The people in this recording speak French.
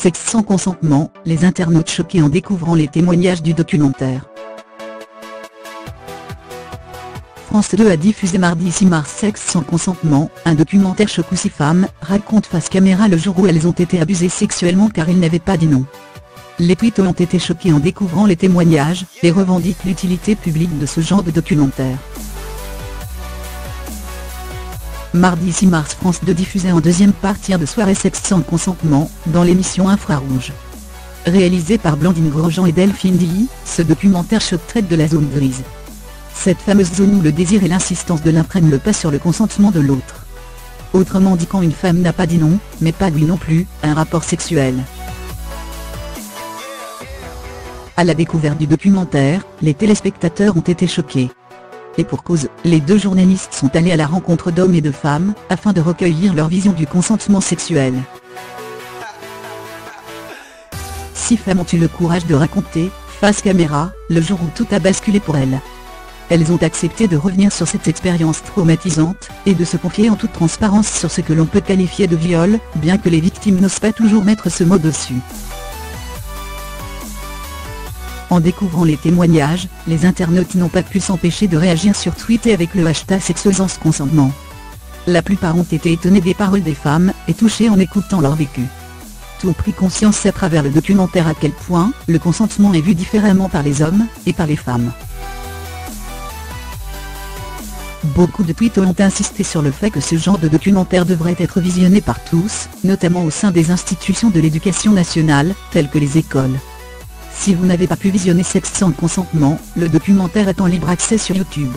Sexe sans consentement, les internautes choqués en découvrant les témoignages du documentaire. France 2 a diffusé mardi 6 mars Sexe sans consentement, un documentaire choque où 6 femmes racontent face caméra le jour où elles ont été abusées sexuellement car ils n'avaient pas dit non. Les twittos ont été choqués en découvrant les témoignages et revendiquent l'utilité publique de ce genre de documentaire. Mardi 6 mars, France 2 diffusait en deuxième partie de soirée Sexe sans consentement, dans l'émission Infrarouge. Réalisé par Blandine Grosjean et Delphine Dilly, ce documentaire choc traite de la zone grise. Cette fameuse zone où le désir et l'insistance de l'un prennent le pas sur le consentement de l'autre. Autrement dit, quand une femme n'a pas dit non, mais pas lui non plus, à un rapport sexuel. À la découverte du documentaire, les téléspectateurs ont été choqués. Et pour cause, les deux journalistes sont allés à la rencontre d'hommes et de femmes, afin de recueillir leur vision du consentement sexuel. 6 femmes ont eu le courage de raconter, face caméra, le jour où tout a basculé pour elles. Elles ont accepté de revenir sur cette expérience traumatisante, et de se confier en toute transparence sur ce que l'on peut qualifier de viol, bien que les victimes n'osent pas toujours mettre ce mot dessus. En découvrant les témoignages, les internautes n'ont pas pu s'empêcher de réagir sur Twitter avec le hashtag Sexe sans consentement. La plupart ont été étonnés des paroles des femmes, et touchés en écoutant leur vécu. Tous ont pris conscience à travers le documentaire à quel point le consentement est vu différemment par les hommes et par les femmes. Beaucoup de twittos ont insisté sur le fait que ce genre de documentaire devrait être visionné par tous, notamment au sein des institutions de l'éducation nationale, telles que les écoles. Si vous n'avez pas pu visionner Sexe sans consentement, le documentaire est en libre accès sur YouTube.